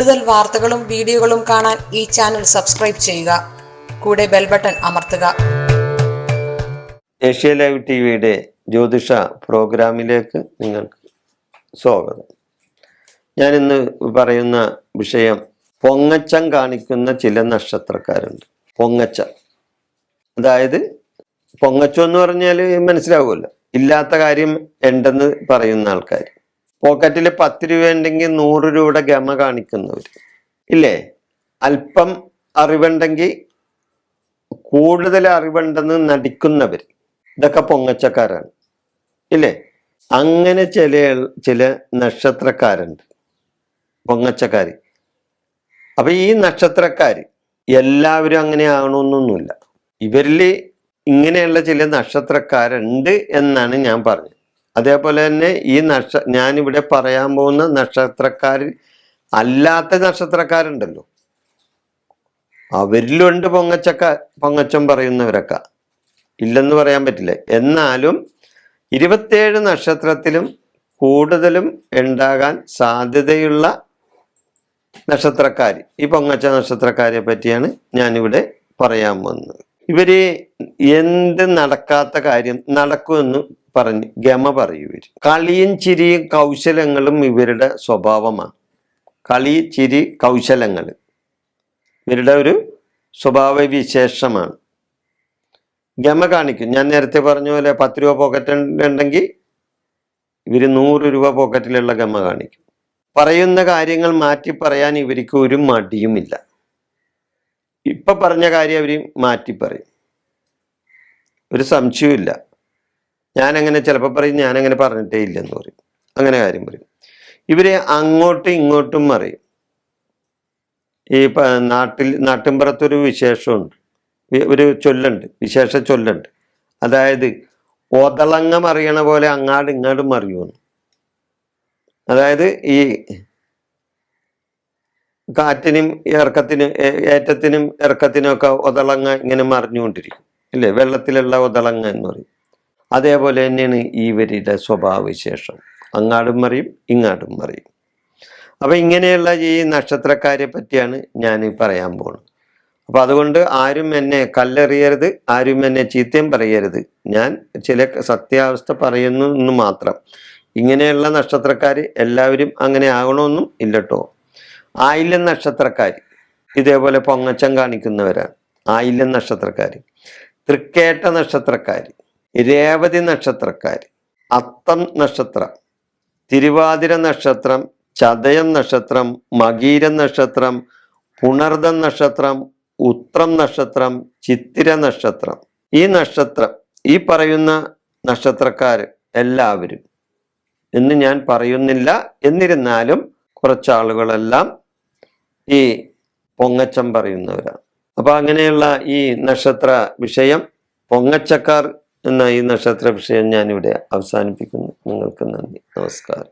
കൂടുതൽ വാർത്തകളും വീഡിയോകളും കാണാൻ ഈ ചാനൽ സബ്സ്ക്രൈബ് ചെയ്യുക. കൂടെ ബെൽ ബട്ടൺ അമർത്തുക. ഏഷ്യ ലൈവ് ടിവിയുടെ ജ്യോതിഷ പ്രോഗ്രാമിലേക്ക് നിങ്ങൾക്ക് സ്വാഗതം. ഞാൻ ഇന്ന് പറയുന്ന വിഷയം പൊങ്ങച്ചം കാണിക്കുന്ന ചില നക്ഷത്രക്കാരുണ്ട്. പൊങ്ങച്ചം, അതായത് പൊങ്ങച്ചം എന്ന് പറഞ്ഞാൽ മനസ്സിലാവുമല്ലോ, ഇല്ലാത്ത കാര്യം ഉണ്ടെന്ന് പറയുന്ന ആൾക്കാർ. പോക്കറ്റിൽ 10 രൂപ ഉണ്ടെങ്കിൽ 100 രൂപയുടെ ഗമ കാണിക്കുന്നവർ ഇല്ലേ? അല്പം അറിവുണ്ടെങ്കിൽ കൂടുതൽ അറിവുണ്ടെന്ന് നടിക്കുന്നവർ, ഇതൊക്കെ പൊങ്ങച്ചക്കാരാണ് ഇല്ലേ? അങ്ങനെ ചില നക്ഷത്രക്കാരുണ്ട്, പൊങ്ങച്ചക്കാര്. അപ്പൊ ഈ നക്ഷത്രക്കാര് എല്ലാവരും അങ്ങനെ ആകണമെന്നൊന്നുമില്ല. ഇവരിൽ ഇങ്ങനെയുള്ള ചില നക്ഷത്രക്കാരുണ്ട് എന്നാണ് ഞാൻ പറഞ്ഞത്. അതേപോലെ തന്നെ ഈ ഞാനിവിടെ പറയാൻ പോകുന്ന നക്ഷത്രക്കാർ അല്ലാത്ത നക്ഷത്രക്കാരുണ്ടല്ലോ, അവരിലുണ്ട് പൊങ്ങച്ചം പറയുന്നവരൊക്കെ, ഇല്ലെന്ന് പറയാൻ പറ്റില്ല. എന്നാലും 27 നക്ഷത്രത്തിലും കൂടുതലും ഉണ്ടാകാൻ സാധ്യതയുള്ള നക്ഷത്രക്കാർ, ഈ പൊങ്ങച്ച നക്ഷത്രക്കാരെ പറ്റിയാണ് ഞാനിവിടെ പറയാൻ പോകുന്നത്. ഇവര് എന്ത് നടക്കാത്ത കാര്യം നടക്കുമെന്ന് പറഞ്ഞ് ഗമ പറയും. ഇവർ കളിയും ചിരിയും കൗശലങ്ങളും ഇവരുടെ സ്വഭാവമാണ്. കളി, ചിരി, കൗശലങ്ങൾ ഇവരുടെ ഒരു സ്വഭാവ വിശേഷമാണ്. ഗമ കാണിക്കും. ഞാൻ നേരത്തെ പറഞ്ഞ പോലെ 10 രൂപ പോക്കറ്റ് ഉണ്ടെങ്കിൽ ഇവർ 100 രൂപ പോക്കറ്റിലുള്ള ഗമ കാണിക്കും. പറയുന്ന കാര്യങ്ങൾ മാറ്റി പറയാൻ ഇവർക്ക് ഒരു മടിയുമില്ല. ഇപ്പൊ പറഞ്ഞ കാര്യം അവർ മാറ്റി പറയും, ഒരു സംശയമില്ല. ഞാനങ്ങനെ ചിലപ്പോൾ പറയും, ഞാനങ്ങനെ പറഞ്ഞിട്ടേ ഇല്ലെന്ന് പറയും, അങ്ങനെ കാര്യം പറയും. ഇവര് അങ്ങോട്ടും ഇങ്ങോട്ടും പറയും. ഈ നാട്ടിൻപുറത്തൊരു വിശേഷമുണ്ട്, ഒരു ചൊല്ലുണ്ട്, വിശേഷ ചൊല്ലുണ്ട്. അതായത് ഒതളങ്ങ മറിയണ പോലെ അങ്ങാടും ഇങ്ങാടും മറിയുമെന്ന്. അതായത് ഈ കാറ്റിനും ഇറക്കത്തിനും, ഏറ്റത്തിനും ഇറക്കത്തിനും ഒക്കെ ഒതളങ്ങ ഇങ്ങനെ മറിഞ്ഞുകൊണ്ടിരിക്കും ഇല്ലേ? വെള്ളത്തിലുള്ള ഒതളങ്ങ എന്ന് പറയും. അതേപോലെ തന്നെയാണ് ഇവരുടെ സ്വഭാവവിശേഷം, അങ്ങാടും മറിയും ഇങ്ങാടും മറിയും. അപ്പൊ ഇങ്ങനെയുള്ള ഈ നക്ഷത്രക്കാരെ പറ്റിയാണ് ഞാൻ പറയാൻ പോകുന്നത്. അപ്പൊ അതുകൊണ്ട് ആരും എന്നെ കല്ലെറിയരുത്, ആരും എന്നെ ചീത്തയും പറയരുത്. ഞാൻ ചില സത്യാവസ്ഥ പറയുന്നു എന്ന് മാത്രം. ഇങ്ങനെയുള്ള നക്ഷത്രക്കാർ എല്ലാവരും അങ്ങനെ ആകണമെന്നും ഇല്ലട്ടോ. ആയില്യം നക്ഷത്രക്കാർ ഇതേപോലെ പൊങ്ങച്ചം കാണിക്കുന്നവരാണ്. ആയില്യം നക്ഷത്രക്കാർ, തൃക്കേട്ട നക്ഷത്രക്കാർ, രേവതി നക്ഷത്രക്കാർ, അത്തം നക്ഷത്രം, തിരുവാതിര നക്ഷത്രം, ചതയം നക്ഷത്രം, മകീരം നക്ഷത്രം, പുണർദം നക്ഷത്രം, ഉത്രം നക്ഷത്രം, ചിത്തിര നക്ഷത്രം. ഈ പറയുന്ന നക്ഷത്രക്കാർ എല്ലാവരും എന്ന് ഞാൻ പറയുന്നില്ല. എന്നിരുന്നാലും കുറച്ചാളുകളെല്ലാം ഈ പൊങ്ങച്ചം പറയുന്നവരാണ്. അപ്പൊ അങ്ങനെയുള്ള ഈ നക്ഷത്ര വിഷയം, പൊങ്ങച്ചക്കാർ എന്ന ഈ നക്ഷത്ര വിഷയം ഞാനിവിടെ അവസാനിപ്പിക്കുന്നു. നിങ്ങൾക്ക് നന്ദി, നമസ്കാരം.